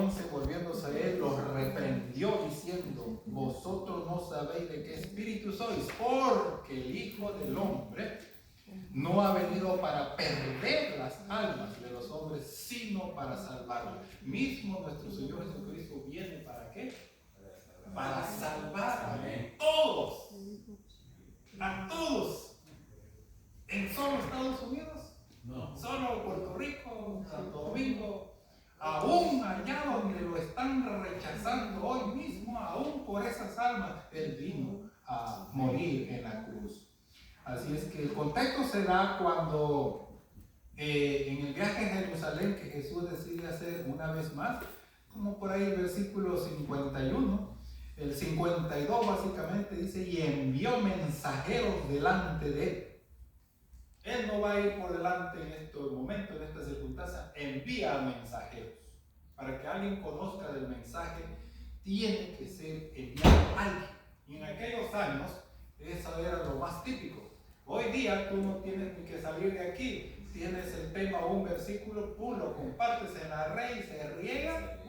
11, volviéndose a él, los reprendió diciendo: vosotros no sabéis de qué espíritu sois, porque el Hijo del Hombre no ha venido para perder las almas de los hombres, sino para salvarlas. Mismo nuestro Señor Jesucristo viene ¿para qué? Para salvar a todos. A todos. ¿En solo Estados Unidos? No. ¿Solo Puerto Rico, Santo Domingo? Aún allá donde lo están rechazando hoy mismo, aún por esas almas, Él vino a morir en la cruz. Así es que el contexto se da cuando en el viaje a Jerusalén que Jesús decide hacer una vez más, como por ahí el versículo 51, el 52 básicamente dice: y envió mensajeros delante de él. Él no va a ir por delante en este momento, en esta circunstancia, envía mensajeros. Para que alguien conozca del mensaje, tiene que ser enviado a alguien. Y en aquellos años, eso era lo más típico. Hoy día tú no tienes ni que salir de aquí. Tienes el tema o un versículo, pum, lo compartes en la red, se riega,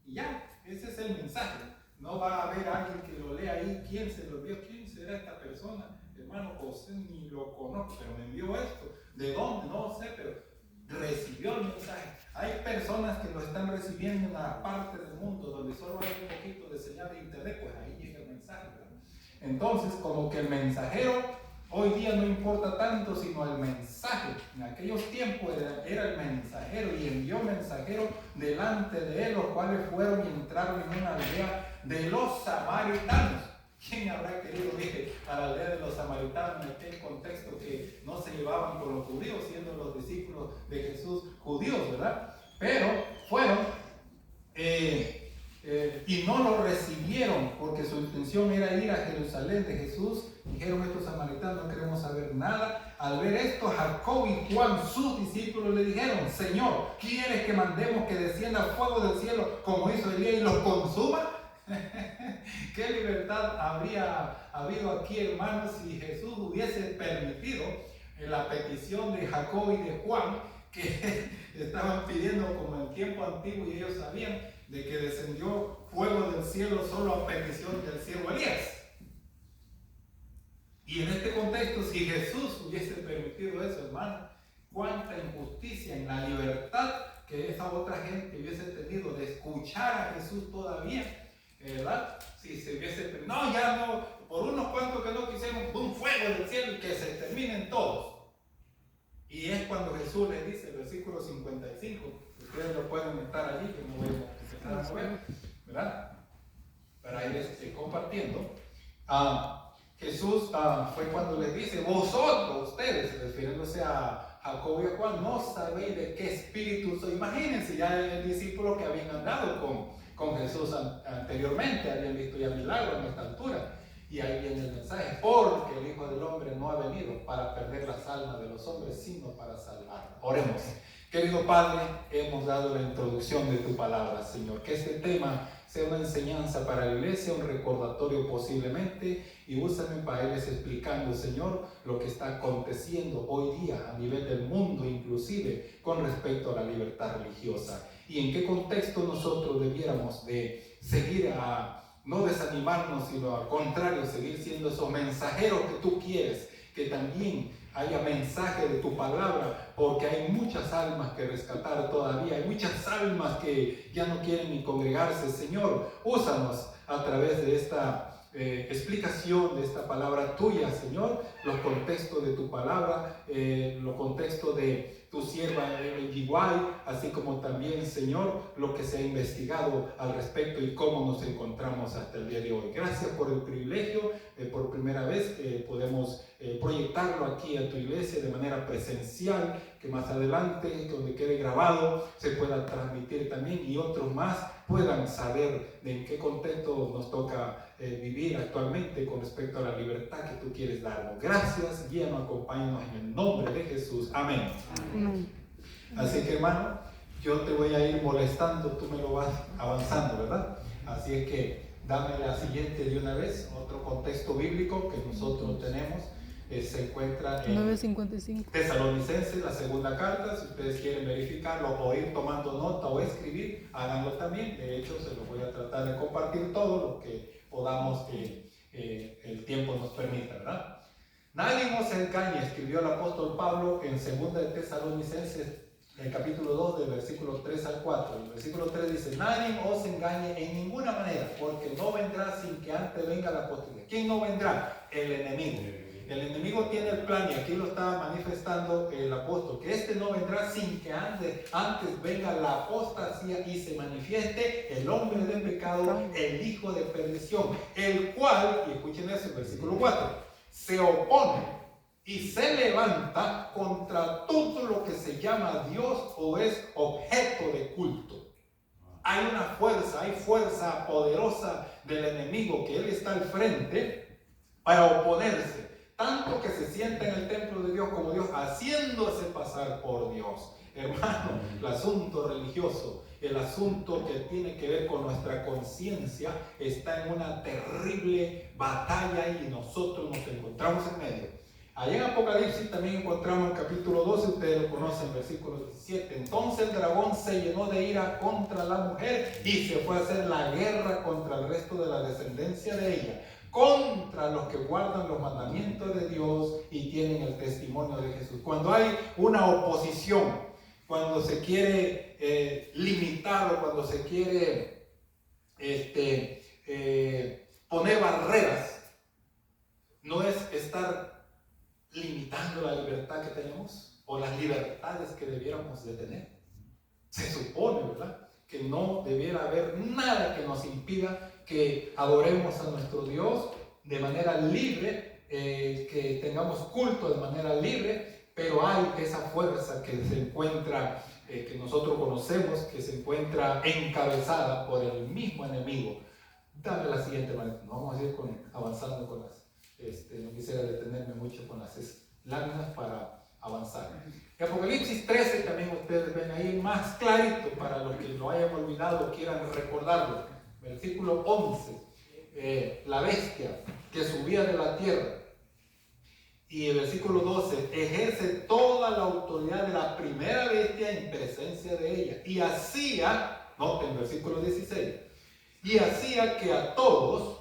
y ya, ese es el mensaje. No va a haber alguien que lo lea ahí, quién se lo envió, quién será esta persona. Hermano José, ni lo conozco, pero me envió esto. ¿De dónde? No sé, pero recibió el mensaje. Hay personas que lo están recibiendo en la parte del mundo donde solo hay un poquito de señal de internet, pues ahí llega el mensaje, ¿verdad? Entonces, como que el mensajero hoy día no importa tanto, sino el mensaje. En aquellos tiempos era el mensajero, y envió mensajero delante de él, los cuales fueron y entraron en una aldea de los samaritanos. ¿Quién habrá querido ir a la aldea de los samaritanos en aquel contexto que no se llevaban con los judíos, siendo los discípulos de Jesús judíos, ¿verdad? Pero fueron y no lo recibieron, porque su intención era ir a Jerusalén de Jesús. Dijeron estos samaritanos: no queremos saber nada. Al ver esto, Jacob y Juan, sus discípulos, le dijeron: Señor, ¿quieres que mandemos que descienda fuego del cielo como hizo Elías y los consuma? ¿Qué libertad habría habido aquí, hermanos, si Jesús hubiese permitido la petición de Jacob y de Juan, que estaban pidiendo como en tiempo antiguo, y ellos sabían de que descendió fuego del cielo solo a petición del siervo Elías? Y en este contexto, si Jesús hubiese permitido eso, hermano, cuánta injusticia en la libertad que esa otra gente hubiese tenido de escuchar a Jesús todavía, ¿verdad? Si se hubiese, no, ya no, por unos cuantos que no quisieron, un fuego del cielo y que se terminen todos. Y es cuando Jesús les dice, el versículo 55, ustedes lo pueden estar allí, que no voy a empezar a mover, ¿verdad? Para ir compartiendo. Jesús fue cuando les dice: vosotros, ustedes, refiriéndose a Jacob y a Juan, no sabéis de qué espíritu soy. Imagínense ya el discípulo que habían andado con Jesús anteriormente, habían visto ya milagros en esta altura. Y ahí viene el mensaje: porque el Hijo del Hombre no ha venido para perder las almas de los hombres, sino para salvarlas. Oremos. Querido Padre, hemos dado la introducción de tu palabra, Señor. Que este tema sea una enseñanza para la iglesia, un recordatorio posiblemente, y úsame para irles explicando, Señor, lo que está aconteciendo hoy día a nivel del mundo, inclusive con respecto a la libertad religiosa, y en qué contexto nosotros debiéramos de seguir no desanimarnos, sino al contrario, seguir siendo esos mensajeros que tú quieres, que también haya mensaje de tu palabra, porque hay muchas almas que rescatar todavía, hay muchas almas que ya no quieren ni congregarse. Señor, úsanos a través de esta explicación de esta palabra tuya, Señor, los contextos de tu palabra, los contextos de tu sierva G.Y, así como también, Señor, lo que se ha investigado al respecto y cómo nos encontramos hasta el día de hoy. Gracias por el privilegio, por primera vez podemos proyectarlo aquí a tu iglesia de manera presencial, que más adelante, donde quede grabado, se pueda transmitir también y otros más puedan saber de en qué contexto nos toca vivir actualmente con respecto a la libertad que tú quieres darnos. Gracias, guíanos, acompáñanos en el nombre de Jesús. Amén. Amén. Así que, hermano, yo te voy a ir molestando, tú me lo vas avanzando, ¿verdad? Así es que dame la siguiente de una vez, otro contexto bíblico que nosotros tenemos se encuentra en 9:55. Tesalonicenses, la segunda carta. Si ustedes quieren verificarlo o ir tomando nota o escribir, háganlo también. De hecho, se los voy a tratar de compartir todo lo que podamos, que el tiempo nos permita, ¿verdad? Nadie os engañe, escribió el apóstol Pablo en 2 de Tesalonicenses, en el capítulo 2, del versículo 3 al 4. El versículo 3 dice: nadie os engañe en ninguna manera, porque no vendrá sin que antes venga la apostasía. ¿Quién no vendrá? El enemigo. El enemigo tiene el plan, y aquí lo está manifestando el apóstol, que este no vendrá sin que antes venga la apostasía y se manifieste el hombre de pecado, el hijo de perdición, el cual, y escuchen eso, el versículo 4, se opone y se levanta contra todo lo que se llama Dios o es objeto de culto. Hay una fuerza, hay fuerza poderosa del enemigo, que él está al frente para oponerse. Tanto que se sienta en el templo de Dios como Dios, haciéndose pasar por Dios. Hermano, el asunto religioso, el asunto que tiene que ver con nuestra conciencia, está en una terrible batalla y nosotros nos encontramos en medio. Allá en Apocalipsis también encontramos el capítulo 12, ustedes lo conocen, versículo 17. Entonces el dragón se llenó de ira contra la mujer y se fue a hacer la guerra contra el resto de la descendencia de ella, contra los que guardan los mandamientos de Dios y tienen el testimonio de Jesús. Cuando hay una oposición, cuando se quiere limitar o cuando se quiere poner barreras, no es estar limitando la libertad que tenemos o las libertades que debiéramos de tener. Se supone, ¿verdad?, que no debiera haber nada que nos impida que adoremos a nuestro Dios de manera libre, que tengamos culto de manera libre, pero hay esa fuerza que se encuentra, que nosotros conocemos, que se encuentra encabezada por el mismo enemigo. Dame la siguiente, manera. Vamos a ir avanzando con las, no quisiera detenerme mucho con las láminas para avanzar. En Apocalipsis 13 también ustedes ven ahí más clarito, para los que lo hayan olvidado o quieran recordarlo. Versículo 11, la bestia que subía de la tierra. Y el versículo 12, ejerce toda la autoridad de la primera bestia en presencia de ella. Y hacía, noten el versículo 16, y hacía que a todos,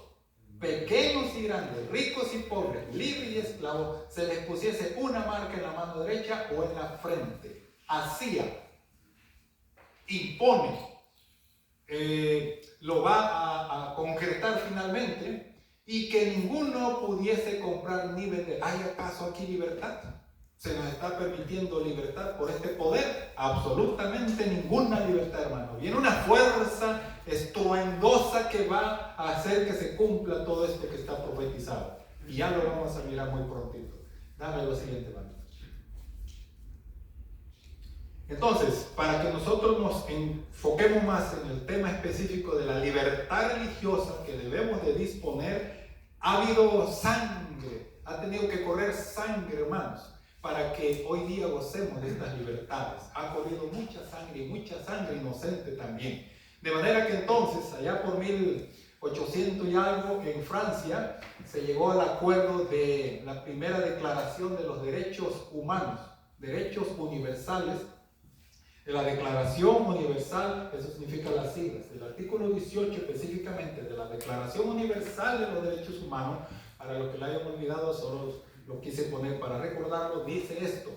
pequeños y grandes, ricos y pobres, libres y esclavos, se les pusiese una marca en la mano derecha o en la frente. Hacía, impone, lo va a concretar finalmente, y que ninguno pudiese comprar ni vender. ¿Hay acaso aquí libertad? ¿Se nos está permitiendo libertad por este poder? Absolutamente ninguna libertad, hermano. Viene una fuerza estruendosa que va a hacer que se cumpla todo esto que está profetizado. Y ya lo vamos a mirar muy prontito. Dame lo siguiente, hermano. Entonces, para que nosotros nos enfoquemos más en el tema específico de la libertad religiosa que debemos de disponer, ha habido sangre, ha tenido que correr sangre, hermanos, para que hoy día gocemos de estas libertades. Ha corrido mucha sangre inocente también. De manera que entonces, allá por 1800 y algo, en Francia, se llegó al acuerdo de la primera declaración de los derechos humanos, derechos universales. De la Declaración Universal, eso significa las siglas. El artículo 18 específicamente de la Declaración Universal de los Derechos Humanos, para los que lo hayan olvidado, solo lo quise poner para recordarlo, dice esto: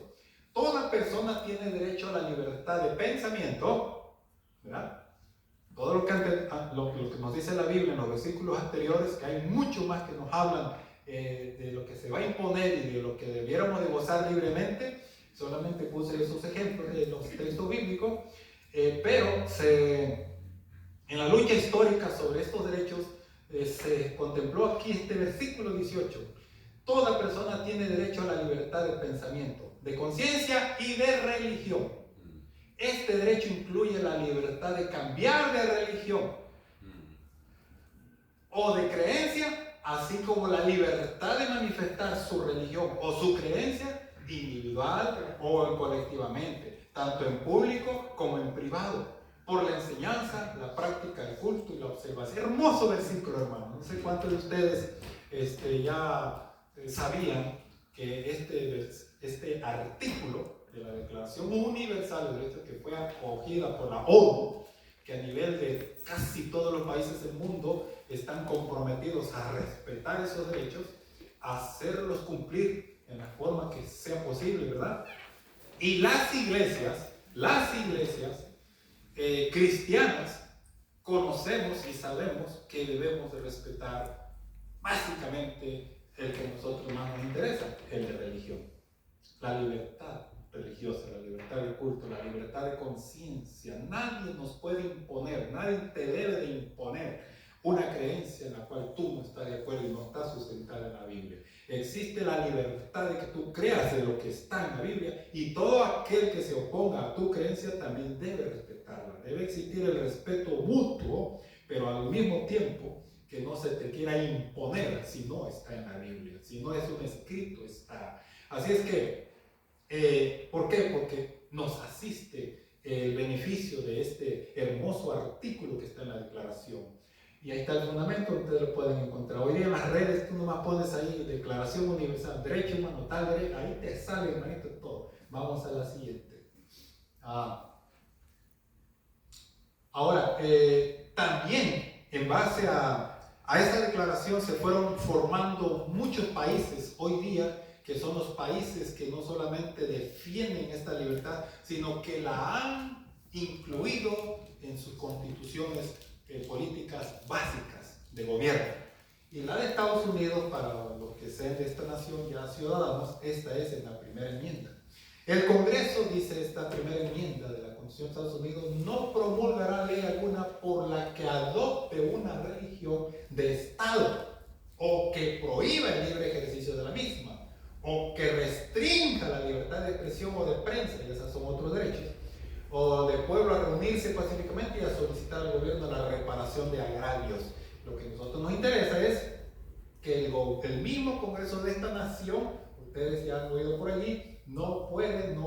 toda persona tiene derecho a la libertad de pensamiento, ¿verdad? Todo lo que nos dice la Biblia en los versículos anteriores, que hay mucho más que nos hablan de lo que se va a imponer y de lo que debiéramos de gozar libremente. Solamente puse esos ejemplos de los textos bíblicos, pero en la lucha histórica sobre estos derechos se contempló aquí este versículo 18. Toda persona tiene derecho a la libertad de pensamiento, de conciencia y de religión. Este derecho incluye la libertad de cambiar de religión o de creencia, así como la libertad de manifestar su religión o su creencia individual o colectivamente, tanto en público como en privado, por la enseñanza, la práctica del culto y la observación. Hermoso versículo, hermano. No sé cuántos de ustedes ya sabían que este artículo de la Declaración Universal de Derechos, que fue acogida por la ONU, que a nivel de casi todos los países del mundo están comprometidos a respetar esos derechos, a hacerlos cumplir en la forma que sea posible, ¿verdad? Y las iglesias cristianas conocemos y sabemos que debemos de respetar básicamente el que a nosotros más nos interesa, el de religión. La libertad religiosa, la libertad de culto, la libertad de conciencia. Nadie nos puede imponer, nadie te debe de imponer una creencia en la cual tú no estás de acuerdo y no estás sustentada en la Biblia. Existe la libertad de que tú creas de lo que está en la Biblia, y todo aquel que se oponga a tu creencia también debe respetarla. Debe existir el respeto mutuo, pero al mismo tiempo que no se te quiera imponer si no está en la Biblia, si no es un escrito, está. Así es que, ¿por qué? Porque nos asiste el beneficio de este hermoso artículo que está en la declaración. Y ahí está el fundamento, ustedes lo pueden encontrar. Hoy día en las redes tú nomás pones ahí Declaración Universal, Derecho Humano, tal derecho, ahí te sale, hermanito, todo. Vamos a la siguiente. Ahora, también en base a esta declaración se fueron formando muchos países hoy día, que son los países que no solamente defienden esta libertad, sino que la han incluido en sus constituciones políticas básicas de gobierno. Y la de Estados Unidos, para los que sean de esta nación ya ciudadanos, esta es en la primera enmienda. El Congreso, dice esta primera enmienda de la Constitución de Estados Unidos, no promulgará ley alguna por la que adopte una religión de Estado, o que prohíba el libre ejercicio de la misma, o que restrinja la libertad de expresión o de prensa, y esos son otros derechos, o de pueblo a reunirse pacíficamente y a solicitar al gobierno la reparación de agravios. Lo que a nosotros nos interesa es que el mismo Congreso de esta nación, ustedes ya han oído por allí, no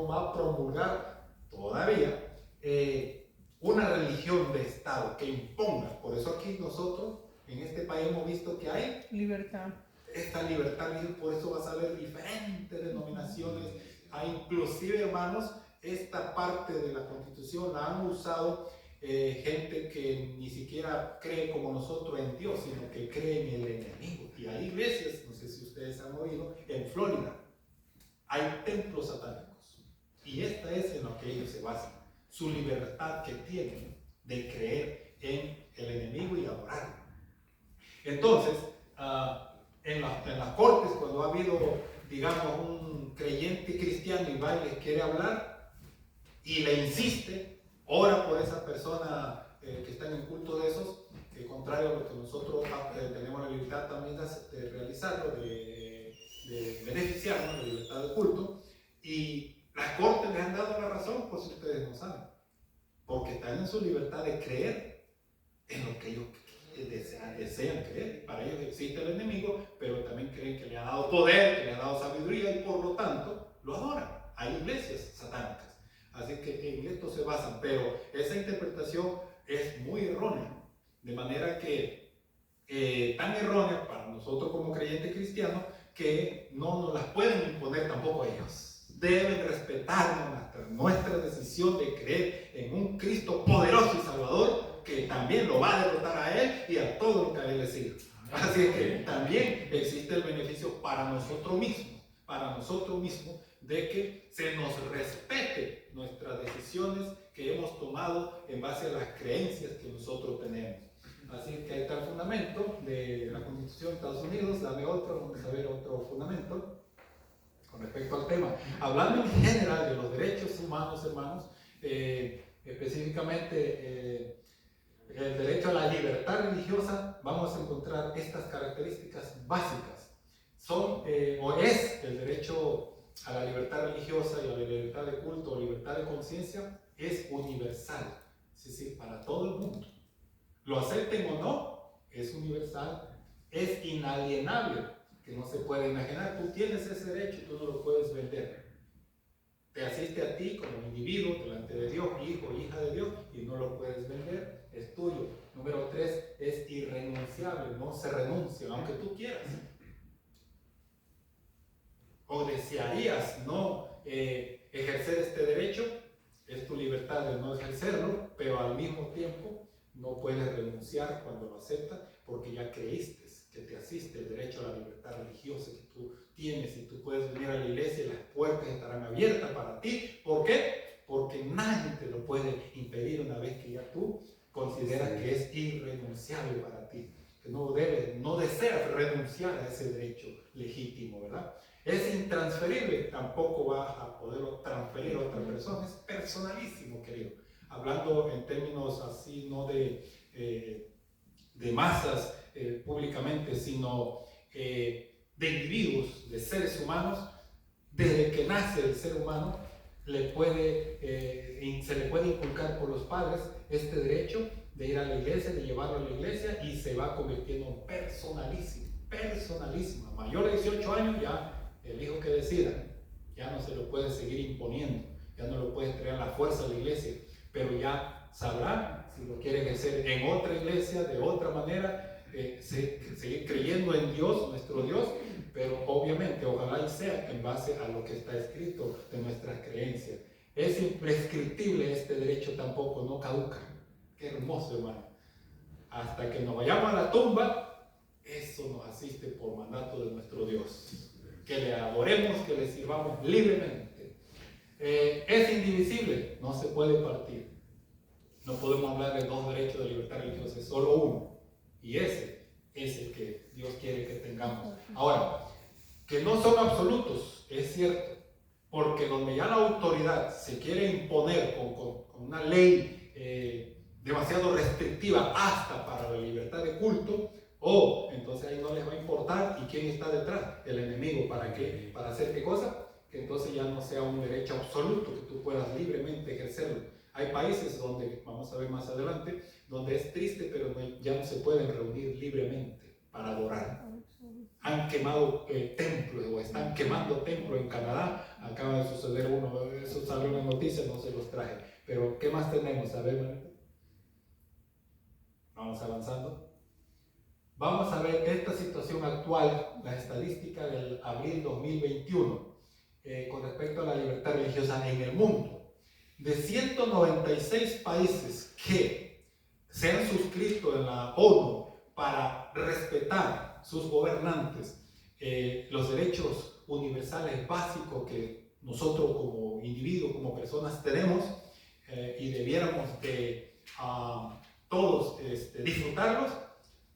va a promulgar todavía una religión de Estado que imponga. Por eso aquí nosotros en este país hemos visto que hay libertad. Esta libertad, por eso vas a ver diferentes denominaciones. Hay inclusive, hermanos, esta parte de la Constitución la han usado gente que ni siquiera cree como nosotros en Dios, sino que cree en el enemigo. Y hay iglesias, no sé si ustedes han oído, en Florida hay templos satánicos, y esta es en lo que ellos se basan, su libertad que tienen de creer en el enemigo y adorarlo. Entonces, en las cortes, cuando ha habido, digamos, un creyente cristiano y va y les quiere hablar y le insiste, ora por esa persona que está en el culto de esos, contrario a lo que nosotros tenemos la libertad también de realizarlo, de beneficiarnos de la libertad de culto, y las cortes les han dado la razón, por si ustedes no saben, porque están en su libertad de creer en lo que ellos desean creer. Para ellos existe el enemigo, pero también creen que le ha dado poder, que le ha dado sabiduría, y por lo tanto lo adoran. Hay iglesias satánicas, así que en esto se basan, pero esa interpretación es muy errónea, de manera que tan errónea para nosotros como creyentes cristianos, que no nos las pueden imponer tampoco a ellos. Deben respetar nuestra decisión de creer en un Cristo poderoso y salvador, que también lo va a derrotar a él y a todo lo que a él le sigue. Así que también existe el beneficio para nosotros mismos, de que se nos respete nuestras decisiones que hemos tomado en base a las creencias que nosotros tenemos. Así que ahí está el fundamento de la Constitución de Estados Unidos. Dame otro, vamos a ver otro fundamento con respecto al tema. Hablando en general de los derechos humanos, hermanos, específicamente el derecho a la libertad religiosa, vamos a encontrar estas características básicas. Es el derecho a la libertad religiosa y a la libertad de culto o libertad de conciencia, es universal, es decir, para todo el mundo. Lo acepten o no, es universal, es inalienable, que no se puede imaginar. Tú tienes ese derecho y tú no lo puedes vender. Te asiste a ti como individuo delante de Dios, hijo, hija de Dios, y no lo puedes vender, es tuyo. Número 3, es irrenunciable, no se renuncia, aunque tú quieras. o desearías no ejercer este derecho, es tu libertad de no ejercerlo, pero al mismo tiempo no puedes renunciar cuando lo aceptas, porque ya creíste que te asiste el derecho a la libertad religiosa que tú tienes, y tú puedes venir a la iglesia y las puertas estarán abiertas para ti. ¿Por qué? Porque nadie te lo puede impedir una vez que ya tú consideras que es irrenunciable para ti, que no deseas renunciar a ese derecho legítimo, ¿verdad? Es intransferible, tampoco vas a poderlo transferir a otra persona, es personalísimo, querido. Hablando en términos así, no de masas públicamente, sino de individuos, de seres humanos. Desde que nace el ser humano, se le puede inculcar por los padres este derecho de ir a la iglesia, de llevarlo a la iglesia, y se va convirtiendo en personalísimo. A mayor de 18 años ya el hijo que decida, ya no se lo puede seguir imponiendo, ya no lo puede traer a la fuerza a la iglesia, pero ya sabrá si lo quiere ejercer en otra iglesia, de otra manera, seguir creyendo en Dios, nuestro Dios, pero obviamente ojalá y sea en base a lo que está escrito de nuestras creencias. Es imprescriptible este derecho, tampoco, no caduca. Qué hermoso, hermano. Hasta que nos vayamos a la tumba, eso nos asiste por mandato de nuestro Dios. Que le adoremos, que le sirvamos libremente. Es indivisible, no se puede partir. No podemos hablar de dos derechos de libertad religiosa, es solo uno. Y ese es el que Dios quiere que tengamos. Ahora, que no son absolutos, es cierto, porque donde ya la autoridad se quiere imponer con una ley demasiado restrictiva hasta para la libertad de culto, entonces ahí no les va a importar. ¿Y quién está detrás? El enemigo. ¿Para qué? ¿Para hacer qué cosa? Que entonces ya no sea un derecho absoluto, que tú puedas libremente ejercerlo. Hay países donde, vamos a ver más adelante, donde es triste, pero ya no se pueden reunir libremente para adorar. Han quemado templos, o están quemando templos en Canadá. Acaba de suceder uno, eso salió en las noticias, no se los traje. Pero ¿qué más tenemos? A ver, Marita. Vamos avanzando. Vamos a ver esta situación actual, la estadística del abril 2021, con respecto a la libertad religiosa en el mundo. De 196 países que se han suscrito en la ONU para respetar sus gobernantes los derechos universales básicos que nosotros como individuos, como personas tenemos, y debiéramos de todos disfrutarlos.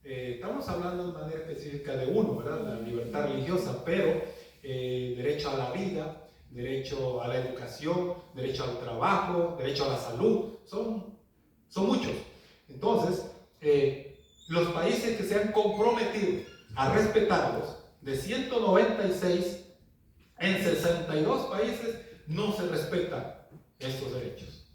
Estamos hablando de manera específica de uno, ¿verdad? La libertad religiosa, pero derecho a la vida, derecho a la educación, derecho al trabajo, derecho a la salud, son muchos. Entonces, los países que se han comprometido a respetarlos, de 196, en 62 países no se respetan estos derechos.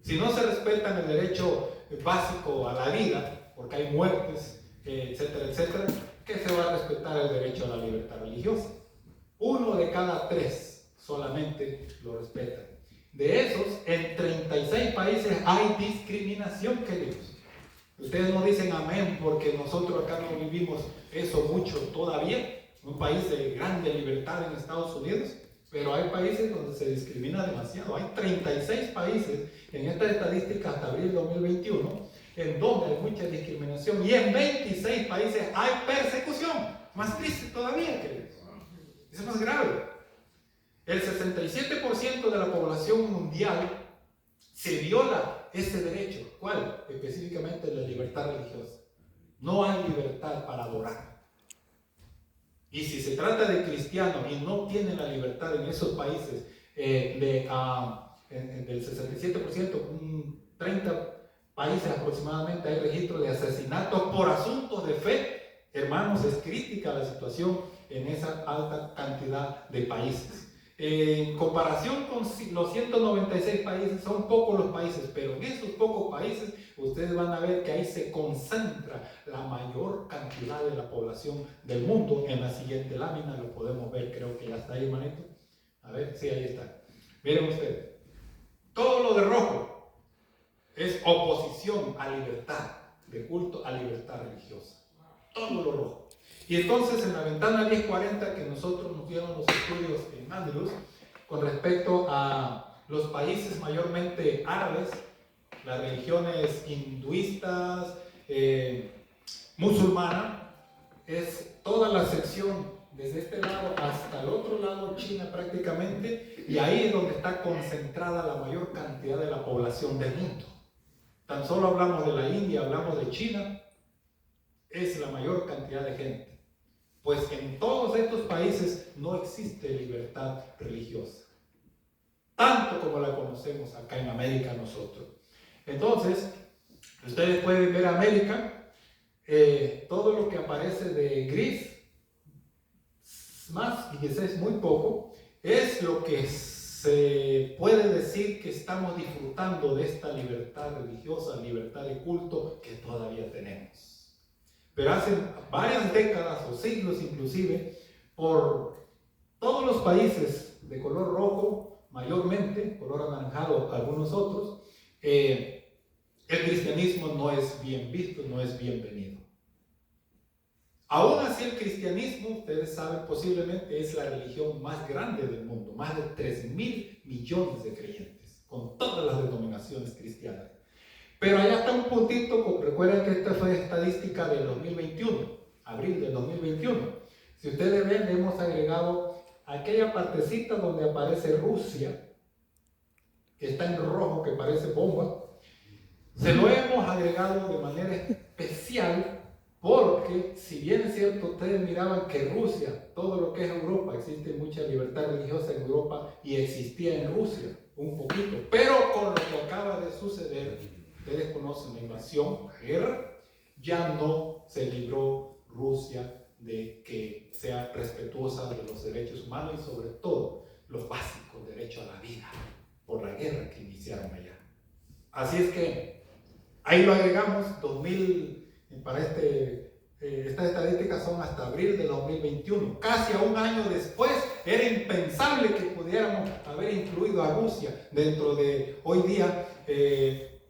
Si no se respetan el derecho básico a la vida, porque hay muertes, etcétera, etcétera, ¿qué se va a respetar el derecho a la libertad religiosa? 1 de cada 3 solamente lo respetan. De esos, en 36 países hay discriminación, queridos. Ustedes no dicen amén porque nosotros acá no vivimos eso mucho todavía. Un país de grande libertad en Estados Unidos, pero hay países donde se discrimina demasiado. Hay 36 países en esta estadística hasta abril 2021 en donde hay mucha discriminación, y en 26 países hay persecución. Más triste todavía, queridos. Es más grave. El 67% de la población mundial se viola ese derecho. ¿Cuál? Específicamente la libertad religiosa. No hay libertad para adorar. Y si se trata de cristianos y no tienen la libertad en esos países, del 67%, 30 países aproximadamente hay registro de asesinatos por asuntos de fe. Hermanos, es crítica la situación en esa alta cantidad de países. En comparación con los 196 países, son pocos los países, pero en esos pocos países ustedes van a ver que ahí se concentra la mayor cantidad de la población del mundo. En la siguiente lámina lo podemos ver, creo que ya está ahí, hermanito. A ver, sí, ahí está. Miren ustedes, todo lo de rojo es oposición a libertad de culto, a libertad religiosa. Todo lo rojo. Y entonces en la ventana 1040 que nosotros nos dieron los estudios en Andrews, con respecto a los países mayormente árabes, las religiones hinduistas, musulmana, es toda la sección desde este lado hasta el otro lado, China prácticamente, y ahí es donde está concentrada la mayor cantidad de la población del mundo. Tan solo hablamos de la India, hablamos de China, es la mayor cantidad de gente. Pues en todos estos países no existe libertad religiosa, tanto como la conocemos acá en América nosotros. Entonces, ustedes pueden ver América, todo lo que aparece de gris, más y quizás es muy poco, es lo que se puede decir que estamos disfrutando de esta libertad religiosa, libertad de culto que todavía tenemos. Pero hace varias décadas o siglos inclusive, por todos los países de color rojo, mayormente, color anaranjado, algunos otros, el cristianismo no es bien visto, no es bienvenido. Aún así el cristianismo, ustedes saben, posiblemente es la religión más grande del mundo, más de 3.000 millones de creyentes, con todas las denominaciones cristianas. Pero allá está un puntito, recuerden que esta fue estadística del 2021, abril del 2021. Si ustedes ven, le hemos agregado aquella partecita donde aparece Rusia, que está en rojo, que parece bomba. Se lo hemos agregado de manera especial porque, si bien es cierto, ustedes miraban que Rusia, todo lo que es Europa, existe mucha libertad religiosa en Europa y existía en Rusia un poquito, pero con lo que acaba de suceder, ustedes conocen la invasión, la guerra, ya no se libró Rusia de que sea respetuosa de los derechos humanos y sobre todo los básicos derechos a la vida por la guerra que iniciaron allá. Así es que ahí lo agregamos, 2000, para estas estadísticas son hasta abril del 2021. Casi a un año después era impensable que pudiéramos haber incluido a Rusia dentro de hoy día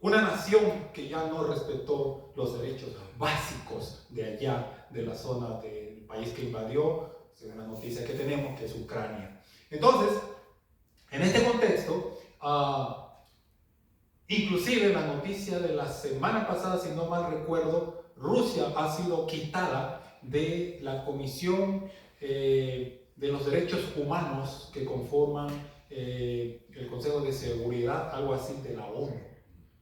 una nación que ya no respetó los derechos básicos de allá, de la zona del país que invadió, según la noticia que tenemos, que es Ucrania. Entonces, en este contexto, inclusive la noticia de la semana pasada, si no mal recuerdo, Rusia ha sido quitada de la Comisión de los Derechos Humanos que conforman el Consejo de Seguridad, algo así de la ONU.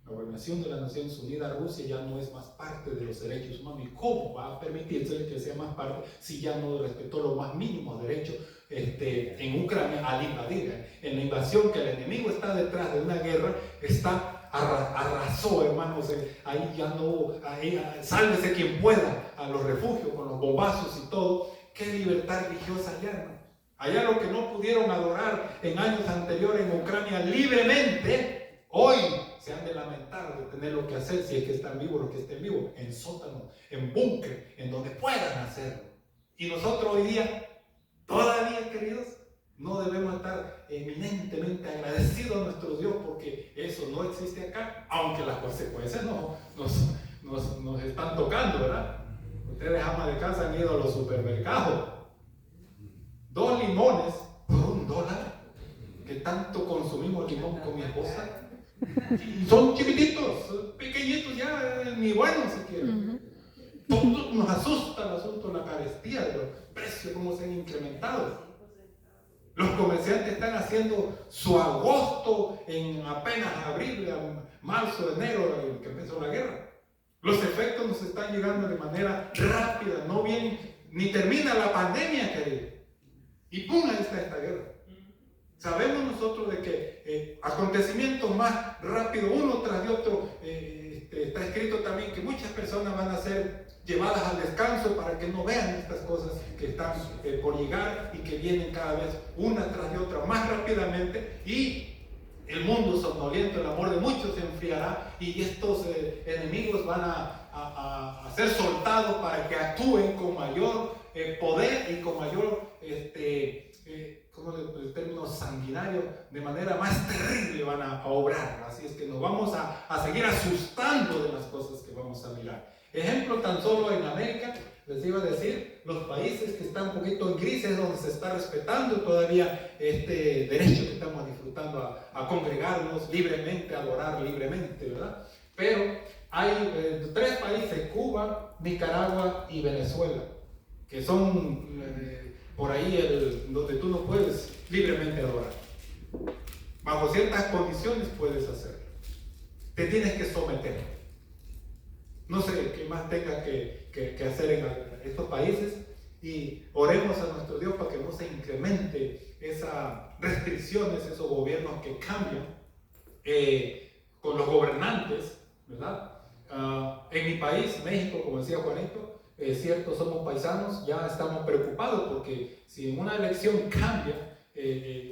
La Organización de las Naciones Unidas, Rusia ya no es más parte de los derechos humanos. ¿Y cómo va a permitirse que sea más parte si ya no respetó los más mínimos derechos en Ucrania al invadir? En la invasión, que el enemigo está detrás de una guerra, arrasó, hermanos, ahí ya no, sálvese quien pueda a los refugios con los bombazos y todo. ¿Qué libertad religiosa allá, hermano? Allá lo que no pudieron adorar en años anteriores en Ucrania libremente, hoy se han de lamentar de tener lo que hacer, si es que están vivos los que estén vivos, en sótanos, en búnker, en donde puedan hacerlo. Y nosotros hoy día, todavía, queridos, no debemos estar eminentemente agradecidos a nuestro Dios porque eso no existe acá, aunque las consecuencias nos están tocando, ¿verdad? Ustedes, amas de casa, han ido a los supermercados. 2 limones por $1, que tanto consumimos limón con mi esposa. Y son chiquititos, pequeñitos ya, ni buenos siquiera. Nos asusta el asunto de la carestía, de los precios, cómo se han incrementado. Los comerciantes están haciendo su agosto en apenas abril, marzo, enero, que empezó la guerra. Los efectos nos están llegando de manera rápida, no vienen, ni termina la pandemia, querido. Y ¡pum! Ahí está esta guerra. Sabemos nosotros de que acontecimientos más rápidos, uno tras de otro, está escrito también que muchas personas van a ser llevadas al descanso para que no vean estas cosas que están por llegar y que vienen cada vez una tras de otra más rápidamente, y el mundo somnoliento, el amor de muchos se enfriará y estos enemigos van a ser soltados para que actúen con mayor poder y con mayor como el término sanguinario, de manera más terrible van a obrar. Así es que nos vamos a seguir asustando de las cosas que vamos a mirar. Ejemplo tan solo en América, les iba a decir, los países que están un poquito en crisis, donde se está respetando todavía este derecho que estamos disfrutando a congregarnos libremente, a adorar libremente, ¿verdad? Pero hay 3 países, Cuba, Nicaragua y Venezuela, que son por ahí donde tú no puedes libremente adorar. Bajo ciertas condiciones puedes hacerlo. Te tienes que someter. No sé qué más tenga que hacer en estos países, y oremos a nuestro Dios para que no se incremente esas restricciones, esos gobiernos que cambian con los gobernantes, ¿verdad? En mi país, México, como decía Juanito, es cierto, somos paisanos, ya estamos preocupados porque si en una elección cambia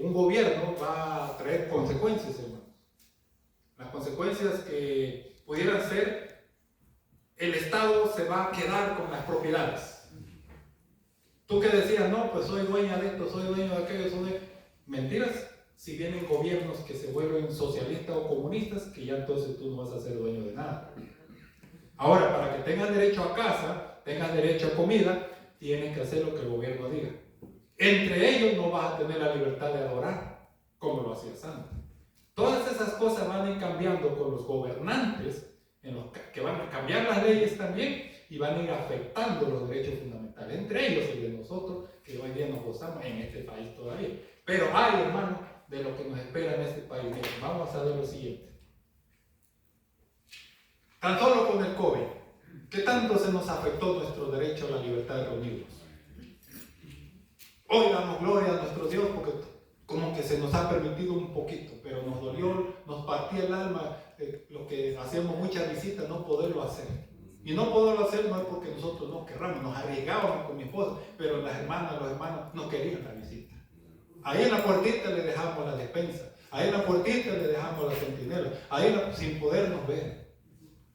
un gobierno, va a traer consecuencias, hermano. Las consecuencias que pudieran ser, el Estado se va a quedar con las propiedades. Tú que decías, no, pues soy dueña de esto, soy dueño de aquello, soy de... Mentiras. Si vienen gobiernos que se vuelven socialistas o comunistas, que ya entonces tú no vas a ser dueño de nada. Ahora, para que tengas derecho a casa, tengas derecho a comida, tienes que hacer lo que el gobierno diga. Entre ellos no vas a tener la libertad de adorar, como lo hacías antes. Todas esas cosas van a ir cambiando con los gobernantes, que van a cambiar las leyes también, y van a ir afectando los derechos fundamentales, entre ellos el de nosotros, que hoy día nos gozamos en este país todavía. Pero hay, hermano, de lo que nos espera en este país. Miren, vamos a ver lo siguiente. Tan solo con el COVID, ¿qué tanto se nos afectó nuestro derecho a la libertad de reunirnos? Hoy damos gloria a nuestro Dios porque como que se nos ha permitido un poquito, pero nos dolió, nos partía el alma lo que hacíamos muchas visitas, no poderlo hacer. Y no poderlo hacer no es porque nosotros no querramos, nos arriesgábamos con mi esposa, pero las hermanas, los hermanos no querían la visita. Ahí en la puertita le dejamos la despensa, ahí en la puertita le dejamos la centinela, ahí sin podernos ver.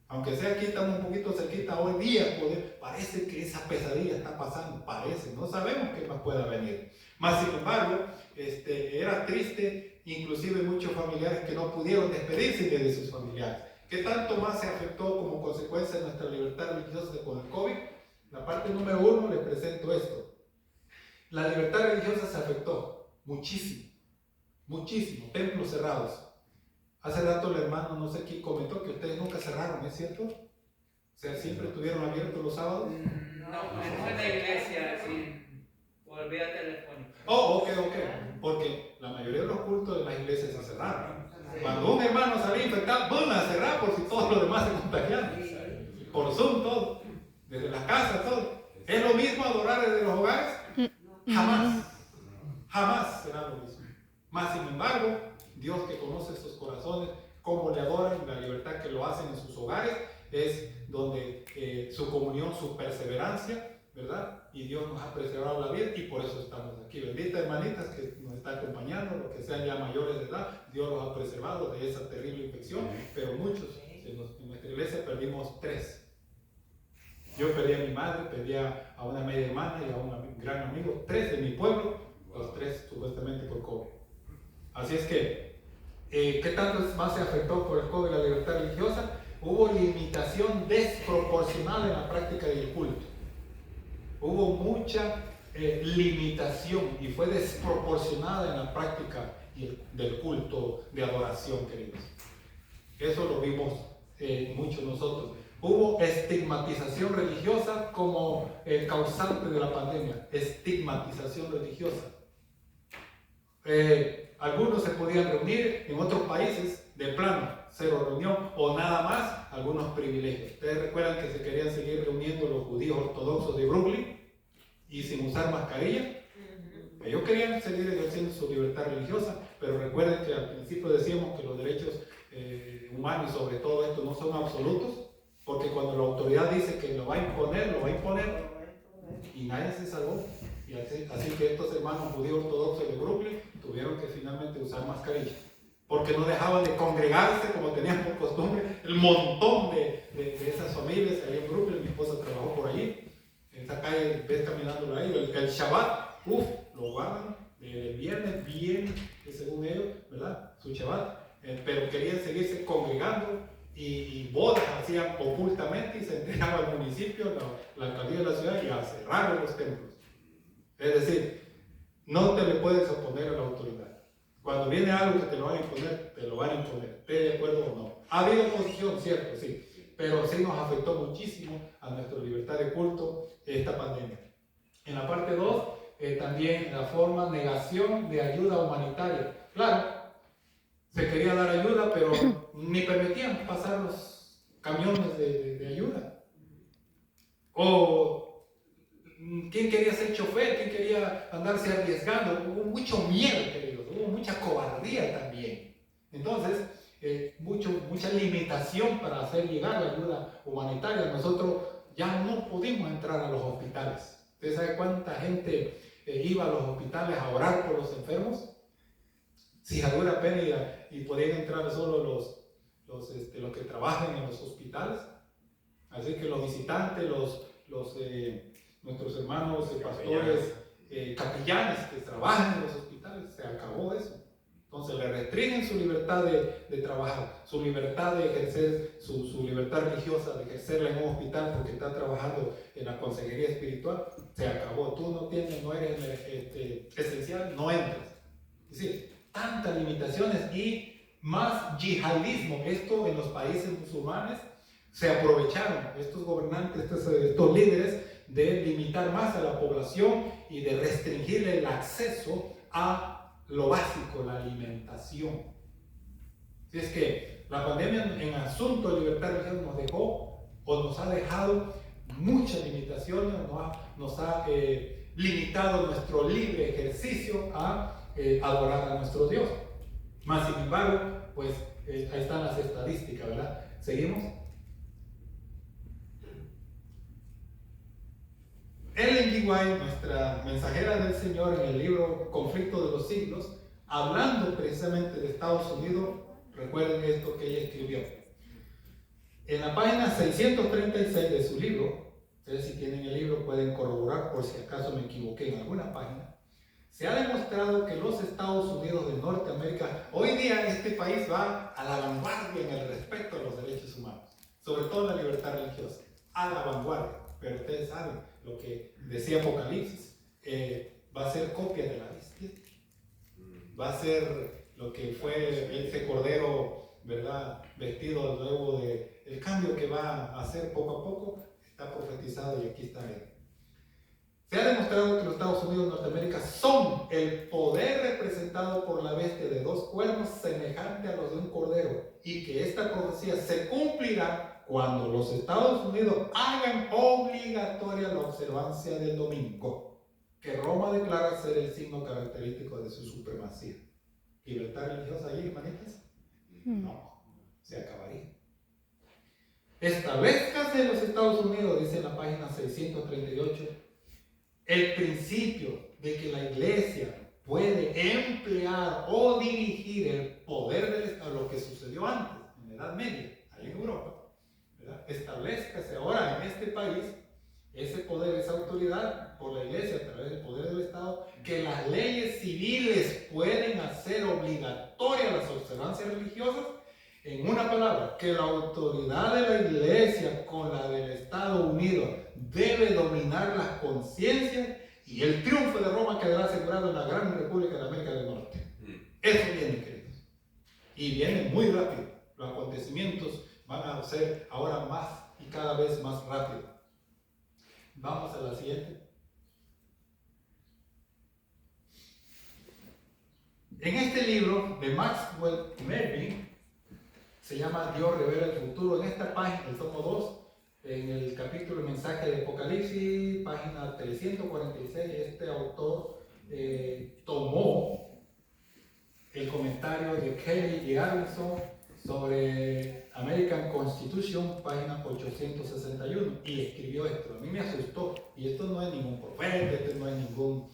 Aunque sea aquí, estamos un poquito cerquita hoy día, parece que esa pesadilla está pasando, parece, no sabemos qué más pueda venir. Mas sin embargo, era triste, inclusive muchos familiares que no pudieron despedirse de sus familiares. ¿Qué tanto más se afectó como consecuencia de nuestra libertad religiosa con el COVID? La parte número 1 les presento esto. La libertad religiosa se afectó muchísimo, muchísimo, templos cerrados. Hace rato el hermano, no sé quién comentó que ustedes nunca cerraron, ¿es cierto? O sea, siempre estuvieron abiertos los sábados. No, en la iglesia, sí, por vía telefónica. Oh, ok, porque la mayoría de los cultos de las iglesias se cerraron. Cuando un hermano salía infectado, ¡bum!, a cerrar por si todos los demás se contagiaron. Por Zoom todo, desde las casas todo. ¿Es lo mismo adorar desde los hogares? Jamás será lo mismo. Mas sin embargo, Dios que conoce sus corazones, cómo le adoran, la libertad que lo hacen en sus hogares, es donde su comunión, su perseverancia, ¿verdad? Y Dios nos ha preservado la vida y por eso estamos aquí. Benditas hermanitas que nos están acompañando, los que sean ya mayores de edad, Dios los ha preservado de esa terrible infección, pero muchos, en nuestra iglesia perdimos 3. Yo perdí a mi madre, perdí a una media hermana y a un gran amigo, 3 de mi pueblo, los 3 supuestamente por COVID. Así es que, ¿qué tanto más se afectó por el COVID la libertad religiosa? Hubo limitación desproporcional en la práctica del culto. Hubo mucha limitación y fue desproporcionada en la práctica del culto de adoración, queridos. Eso lo vimos mucho nosotros. Hubo estigmatización religiosa como causante de la pandemia. Estigmatización religiosa. Algunos se podían reunir, en otros países de plano, 0 reunión o nada más, algunos privilegios. Ustedes recuerdan que se querían seguir reuniendo los judíos ortodoxos de Brooklyn y sin usar mascarilla. Ellos querían seguir ejerciendo su libertad religiosa, pero recuerden que al principio decíamos que los derechos humanos y sobre todo esto no son absolutos, porque cuando la autoridad dice que lo va a imponer y nadie se salvó. Y así que estos hermanos judíos ortodoxos de Brooklyn tuvieron que finalmente usar mascarilla, porque no dejaban de congregarse como tenían por costumbre. El montón de esas familias ahí en Brooklyn, mi esposa trabajó por allí, en esta calle, ves caminándolo ahí, el Shabbat, lo guardan, el viernes bien, según ellos, ¿verdad? Su Shabbat, pero querían seguirse congregando y bodas hacían ocultamente. gente y se entregaba al municipio, la alcaldía de la ciudad y a cerrar los templos. Es decir, no te le puedes oponer a la autoridad. Cuando viene algo que te lo van a imponer, te lo van a imponer, esté de acuerdo o no. Ha habido oposición, cierto, sí, pero sí nos afectó muchísimo a nuestra libertad de culto esta pandemia. En la parte 2, también la forma negación de ayuda humanitaria. Claro, se quería dar ayuda, pero ni permitían pasar los camiones de ayuda. O quién quería ser chofer, quién quería andarse arriesgando. Hubo mucho miedo, queridos, hubo mucha cobardía también. Entonces, mucha limitación para hacer llegar la ayuda humanitaria. Nosotros ya no pudimos entrar a los hospitales. ¿Usted sabe cuánta gente iba a los hospitales a orar por los enfermos? Si a dura pena y podían entrar solo los que trabajan en los hospitales. Así que los visitantes, nuestros hermanos pastores, capellanes que trabajan en los hospitales, se acabó eso. Entonces le restringen su libertad de trabajar, su libertad de ejercer, su libertad religiosa de ejercerla en un hospital porque está trabajando en la consejería espiritual. Se acabó. Tú no eres esencial, no entras. Es decir, tantas limitaciones y más yihadismo. Esto en los países musulmanes se aprovecharon estos gobernantes, estos líderes, de limitar más a la población y de restringirle el acceso a lo básico, la alimentación. Si es que la pandemia en asunto de libertad religiosa nos dejó o nos ha dejado muchas limitaciones, nos ha limitado nuestro libre ejercicio a adorar a nuestro Dios. Más sin embargo, pues ahí están las estadísticas, ¿verdad? ¿Seguimos? Ellen G. White, nuestra mensajera del Señor en el libro Conflicto de los Siglos, hablando precisamente de Estados Unidos, recuerden esto que ella escribió. En la página 636 de su libro, ustedes si tienen el libro pueden corroborar por si acaso me equivoqué en alguna página, se ha demostrado que los Estados Unidos de Norteamérica, hoy día este país va a la vanguardia en el respeto a los derechos humanos, sobre todo la libertad religiosa, a la vanguardia. Pero ustedes saben lo que decía Apocalipsis, va a ser copia de la bestia, va a ser lo que fue ese cordero, ¿verdad? Vestido luego el cambio que va a hacer poco a poco, está profetizado y aquí está él. Se ha demostrado que los Estados Unidos de Norteamérica son el poder representado por la bestia de dos cuernos semejante a los de un cordero y que esta profecía se cumplirá cuando los Estados Unidos hagan obligatoria la observancia del domingo, que Roma declara ser el signo característico de su supremacía. ¿Libertad religiosa allí, hermanitas? No, se acabaría. Establezcase en los Estados Unidos, dice en la página 638, el principio de que la iglesia puede emplear o dirigir el poder del Estado, lo que sucedió antes, en la Edad Media, ahí en Europa. Establezcase ahora en este país ese poder, esa autoridad por la iglesia a través del poder del Estado, que las leyes civiles pueden hacer obligatorias las observancias religiosas. En una palabra, que la autoridad de la iglesia con la del Estado unido debe dominar las conciencias y el triunfo de Roma quedará asegurado en la gran República de América del Norte. Eso viene, queridos. Y viene muy rápido. Los acontecimientos van a ser ahora más y cada vez más rápido. Vamos a la siguiente. En este libro de Maxwell Melvin, se llama Dios revela el futuro. En esta página, el tomo 2, en el capítulo Mensaje de Apocalipsis, página 346, este autor tomó el comentario de Kelly y Aronson sobre American Constitution, página 861, y escribió esto. A mí me asustó, y esto no es ningún profeta, esto no es ningún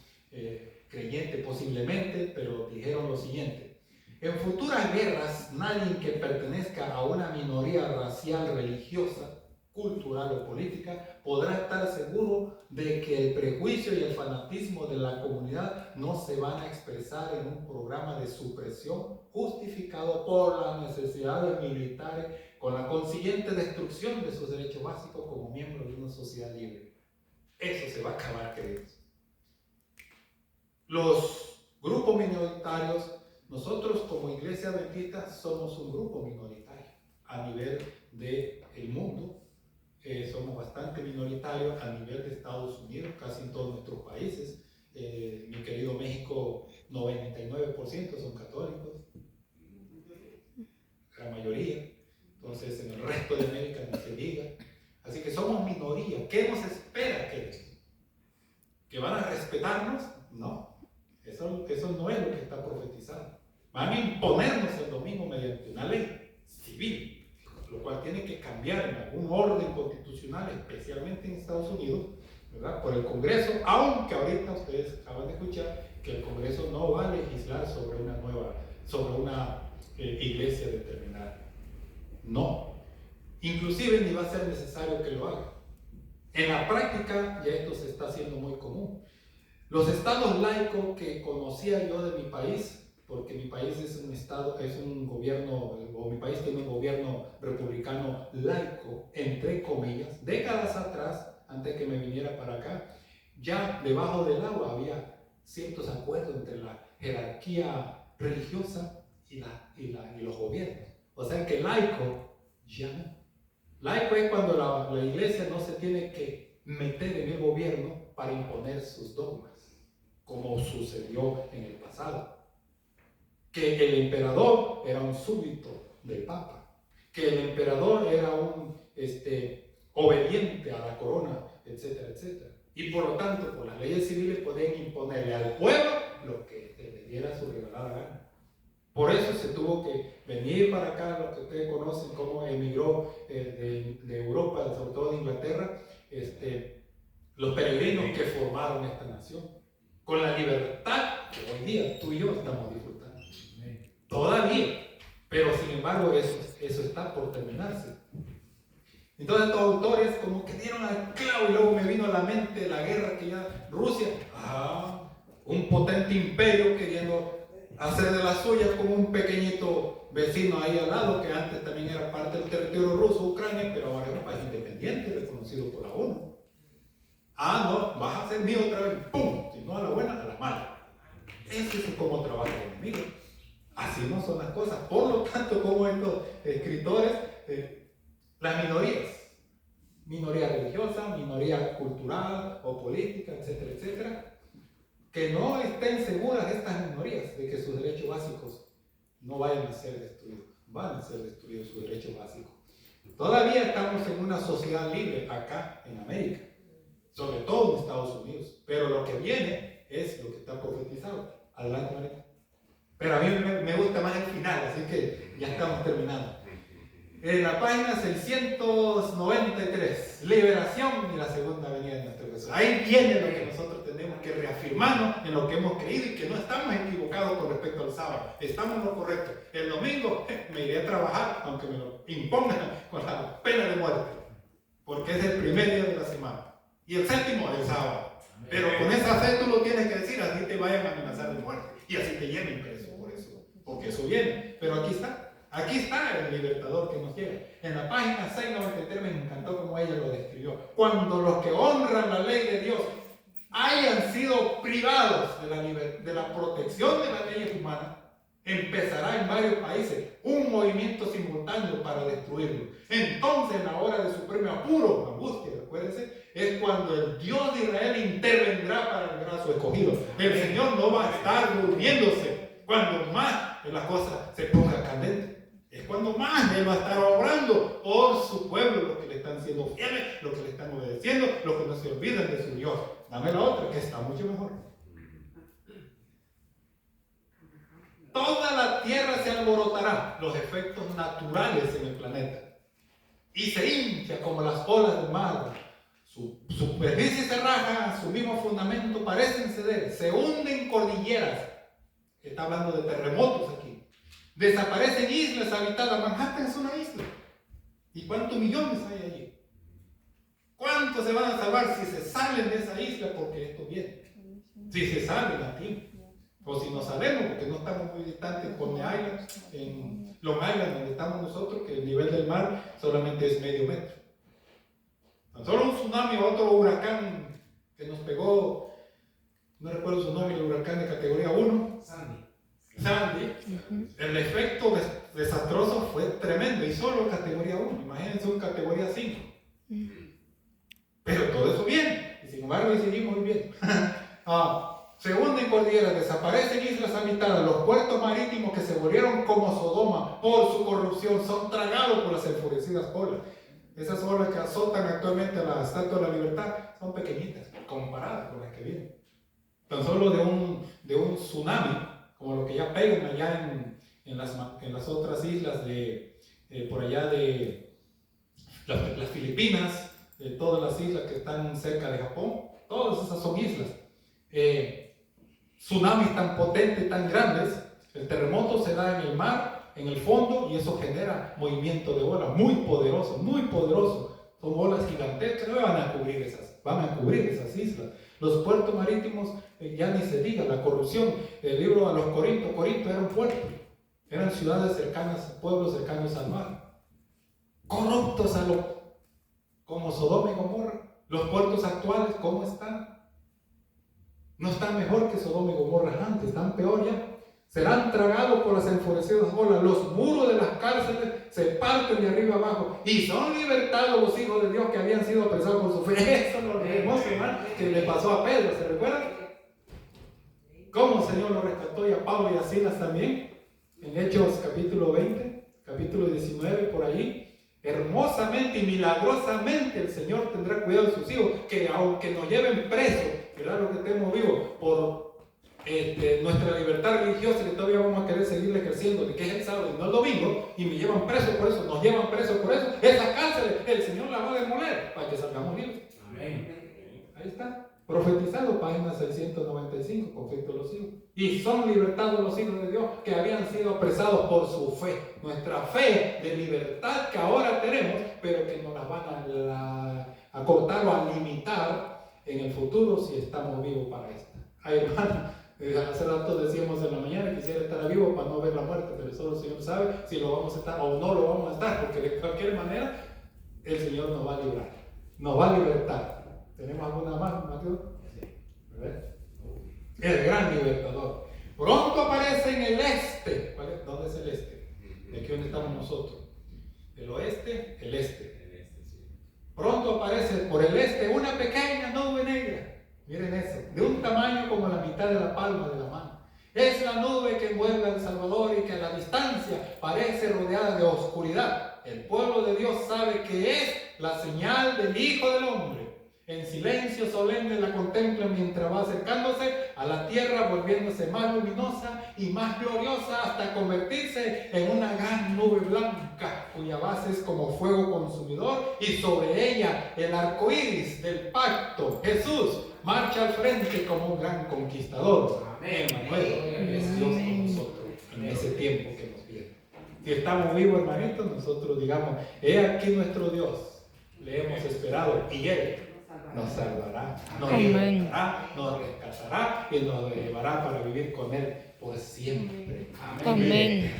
creyente posiblemente, pero dijeron lo siguiente: en futuras guerras, nadie que pertenezca a una minoría racial, religiosa, cultural o política podrá estar seguro de que el prejuicio y el fanatismo de la comunidad no se van a expresar en un programa de supresión justificado por las necesidades militares con la consiguiente destrucción de sus derechos básicos como miembros de una sociedad libre. Eso se va a acabar, queridos. Los grupos minoritarios, nosotros como Iglesia Adventista somos un grupo minoritario a nivel del mundo. Somos bastante minoritarios a nivel de Estados Unidos, casi en todos nuestros países. Mi querido México, 99% son católicos, la mayoría. Entonces, en el resto de América ni se diga. Así que somos minoría. ¿Qué nos espera, queridos? ¿Que van a respetarnos? No. Eso no es lo que está profetizado. Van a imponernos el domingo mediante una ley civil, lo cual tiene que cambiar en algún orden constitucional, especialmente en Estados Unidos, ¿verdad? Por el Congreso, aunque ahorita ustedes acaban de escuchar que el Congreso no va a legislar sobre una iglesia determinada. No. Inclusive ni va a ser necesario que lo haga. En la práctica ya esto se está haciendo muy común. Los estados laicos que conocía yo de mi país, porque mi país es un gobierno, o mi país tiene un gobierno republicano laico, entre comillas, décadas atrás, antes que me viniera para acá, ya debajo del agua había ciertos acuerdos entre la jerarquía religiosa y los gobiernos. O sea que laico ya no. Laico es cuando la iglesia no se tiene que meter en el gobierno para imponer sus dogmas, como sucedió en el pasado. Que el emperador era un súbdito del Papa, que el emperador era un obediente a la corona, etcétera, etcétera. Y por lo tanto, por las leyes civiles pueden imponerle al pueblo lo que le diera su regalada gana. Por eso se tuvo que venir para acá, lo que ustedes conocen como emigró de Europa, sobre todo de Inglaterra, los peregrinos que formaron esta nación, con la libertad que hoy día tú y yo estamos disfrutando. Todavía, pero sin embargo eso está por terminarse. Entonces estos autores como que dieron al clavo y luego me vino a la mente la guerra que ya Rusia, un potente imperio queriendo hacer de las suyas como un pequeñito vecino ahí al lado que antes también era parte del territorio ruso, Ucrania, pero ahora es un país independiente reconocido por la ONU. No, vas a ser mío otra vez, ¡pum! Si no a la buena, a la mala. Eso es como trabaja el enemigo. Así no son las cosas. Por lo tanto, como estos escritores, las minoría religiosa, minoría cultural o política, etcétera, etcétera, que no estén seguras estas minorías de que sus derechos básicos no vayan a ser destruidos. Van a ser destruidos sus derechos básicos. Todavía estamos en una sociedad libre acá en América, sobre todo en Estados Unidos, pero lo que viene es lo que está profetizado. Adelante, María. Pero a mí me gusta más el final, así que ya estamos terminando. En la página 693, liberación y la segunda venida de nuestro Jesús. Ahí viene lo que nosotros tenemos que reafirmarnos en lo que hemos creído y que no estamos equivocados con respecto al sábado. Estamos en lo correcto. El domingo me iré a trabajar, aunque me lo impongan con la pena de muerte, porque es el primer día de la semana. Y el séptimo es el sábado. Pero con esa fe tú lo tienes que decir, así te vayan a amenazar de muerte. Y así te llenen preso por eso, porque eso viene. Pero aquí está el libertador que nos llega. En la página 693 me encantó como ella lo describió. Cuando los que honran la ley de Dios hayan sido privados de la protección de las leyes humanas, empezará en varios países un movimiento simultáneo para destruirlo. Entonces, en la hora de supremo apuro, angustia, acuérdense, es cuando el Dios de Israel intervendrá para liberar a su escogido. El Señor no va a estar durmiéndose cuando más las cosas se pongan candentes. Es cuando más Él va a estar obrando por su pueblo, los que le están siendo fieles, los que le están obedeciendo, los que no se olvidan de su Dios. Dame la otra, que está mucho mejor. Toda la tierra se alborotará, los efectos naturales en el planeta, y se hincha como las olas del mar. Su superficie se raja, su mismo fundamento parecen ceder, se hunden cordilleras. Está hablando de terremotos aquí. Desaparecen islas habitadas. Manhattan es una isla. ¿Y cuántos millones hay allí? ¿Cuántos se van a salvar si se salen de esa isla? Porque esto viene. Si se salen a tiempo. O si nos sabemos, porque no estamos muy distantes con Island, en Long Island, donde estamos nosotros, que el nivel del mar solamente es medio metro. Tan solo un tsunami o otro huracán que nos pegó, no recuerdo su nombre, el huracán de categoría 1, Sandy, el efecto desastroso fue tremendo, y solo categoría 1, imagínense un categoría 5. Pero todo eso bien, y sin embargo decidimos muy bien. Segunda en cordillera, desaparecen islas habitadas, los puertos marítimos que se volvieron como Sodoma por su corrupción son tragados por las enfurecidas olas. Esas olas que azotan actualmente a la Estatua de la Libertad son pequeñitas comparadas con las que vienen. Tan solo de un tsunami, como lo que ya pegan allá en las otras islas por allá de las Filipinas, de todas las islas que están cerca de Japón, todas esas son islas. Tsunamis tan potentes, tan grandes, el terremoto se da en el mar, en el fondo, y eso genera movimiento de olas muy poderoso, muy poderoso. Son olas gigantescas, van a cubrir esas islas. Los puertos marítimos, ya ni se diga, la corrupción. El libro a los Corintios era un puerto, eran ciudades cercanas, pueblos cercanos al mar, corruptos como Sodoma y Gomorra. Los puertos actuales, ¿cómo están? No están mejor que Sodoma y Gomorra antes, están peor ya. Serán tragados por las enfurecidas olas. Los muros de las cárceles se parten de arriba abajo y son libertados los hijos de Dios que habían sido apresados por su fe. Eso es lo hermoso, hermano, que le pasó a Pedro, ¿se recuerdan? Cómo el Señor lo rescató, y a Pablo y a Silas también. En Hechos capítulo 20, capítulo 19, por ahí. Hermosamente y milagrosamente el Señor tendrá cuidado de sus hijos, que aunque nos lleven presos, claro que estemos vivos, por nuestra libertad religiosa, que todavía vamos a querer seguirle creciendo, de que es el sábado y no el domingo, y me llevan preso por eso, nos llevan presos por eso, esas cárceles el Señor las va a demoler para que salgamos libres. Amén. Ahí está. Profetizado, página 695, conflicto de los hijos. Y son libertados los hijos de Dios que habían sido apresados por su fe. Nuestra fe de libertad que ahora tenemos, pero que nos la van a cortar o a limitar en el futuro si estamos vivos para esta. Ay, hermano, hace rato decíamos en la mañana, quisiera estar vivo para no ver la muerte, pero solo el Señor sabe si lo vamos a estar o no lo vamos a estar, porque de cualquier manera el Señor nos va a librar, nos va a libertar. ¿Tenemos alguna más, Mateo? Sí. El gran libertador. Pronto aparece en el este. ¿Dónde es el este? ¿De aquí donde estamos nosotros? ¿El oeste? El este. Pronto aparece por el este una pequeña nube negra. Miren eso, de un tamaño como la mitad de la palma de la mano. Es la nube que envuelve a El Salvador y que a la distancia parece rodeada de oscuridad. El pueblo de Dios sabe que es la señal del Hijo del Hombre. En silencio solemne la contempla mientras va acercándose a la tierra, volviéndose más luminosa y más gloriosa hasta convertirse en una gran nube blanca cuya base es como fuego consumidor, y sobre ella el arco iris del pacto. Jesús marcha al frente como un gran conquistador. Amén. Emmanuel es Dios con nosotros en ese tiempo que nos viene. Si estamos vivos, hermanitos, nosotros digamos: he aquí nuestro Dios, le hemos esperado y Él nos salvará, nos libertará, nos rescatará y nos llevará para vivir con Él por siempre. Amén.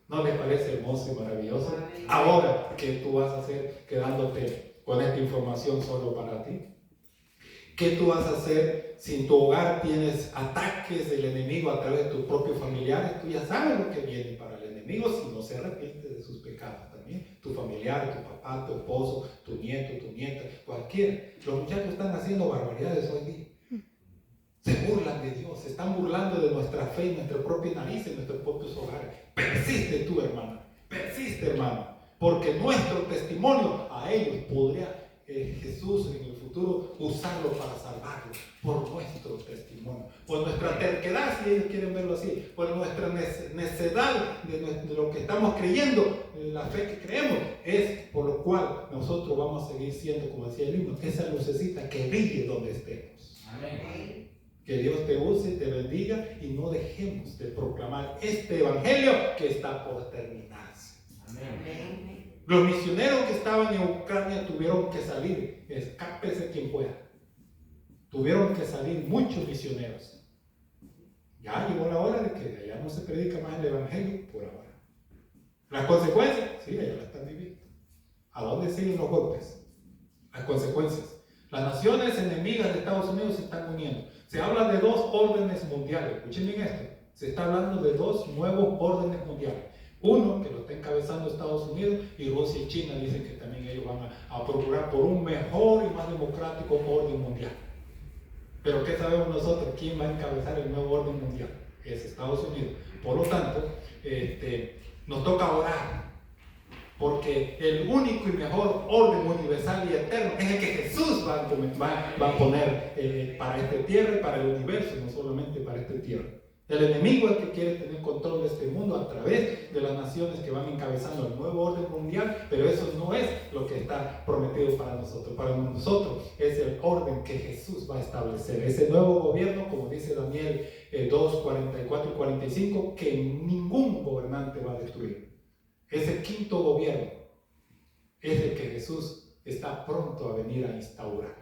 ¿No les parece hermoso y maravilloso? Ahora, ¿qué tú vas a hacer quedándote con esta información solo para ti? ¿Qué tú vas a hacer si en tu hogar tienes ataques del enemigo a través de tus propios familiares? Tú ya sabes lo que viene para el enemigo si no se arrepiente de sus pecados también. Tu familiar, tu papá, tu esposo, tu nieto, tu nieta, cualquiera. Los muchachos están haciendo barbaridades hoy día. Se burlan de Dios, se están burlando de nuestra fe en nuestra propia nariz, en nuestros propios hogares. Persiste tú, hermano. Persiste, hermano. Porque nuestro testimonio a ellos podría Jesús en el futuro usarlo para salvarlos por nuestro testimonio, por nuestra terquedad, si ellos quieren verlo así, por nuestra necedad de lo que estamos creyendo, la fe que creemos, es por lo cual nosotros vamos a seguir siendo, como decía el himno, esa lucecita que brille donde estemos. Amén. Que Dios te use, te bendiga y no dejemos de proclamar este evangelio que está por terminarse. Amén. Los misioneros que estaban en Ucrania tuvieron que salir, escápese quien pueda. Tuvieron que salir muchos misioneros. Ya llegó la hora de que allá no se predica más el evangelio por ahora. Las consecuencias, sí, allá las están viviendo. ¿A dónde siguen los golpes? Las consecuencias. Las naciones enemigas de Estados Unidos se están uniendo. Se habla de dos órdenes mundiales. Escuchen bien esto. Se está hablando de dos nuevos órdenes mundiales. Uno que lo está encabezando Estados Unidos, y Rusia y China dicen que también ellos van a procurar por un mejor y más democrático orden mundial. Pero ¿qué sabemos nosotros? ¿Quién va a encabezar el nuevo orden mundial? Es Estados Unidos. Por lo tanto, nos toca orar, porque el único y mejor orden universal y eterno es el que Jesús va a poner para esta tierra y para el universo, no solamente para esta tierra. El enemigo es el que quiere tener control de este mundo a través de las naciones que van encabezando el nuevo orden mundial, pero eso no es lo que está prometido para nosotros. Para nosotros es el orden que Jesús va a establecer. Ese nuevo gobierno, como dice Daniel 2, 44 y 45, que ningún gobernante va a destruir. Ese quinto gobierno es el que Jesús está pronto a venir a instaurar.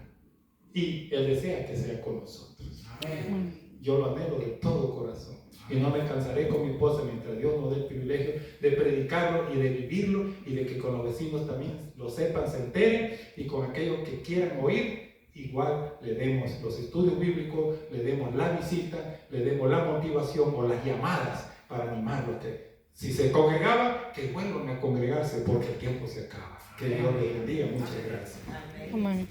Y Él desea que sea con nosotros. Amén. Yo lo anhelo de todo corazón. Y no me cansaré con mi esposa mientras Dios nos dé el privilegio de predicarlo y de vivirlo, y de que con los vecinos también lo sepan, se enteren, y con aquellos que quieran oír, igual le demos los estudios bíblicos, le demos la visita, le demos la motivación o las llamadas para animarlos. Que si se congregaba, que vuelvan a congregarse, porque el tiempo se acaba. Que Dios les bendiga. Muchas gracias. Amén.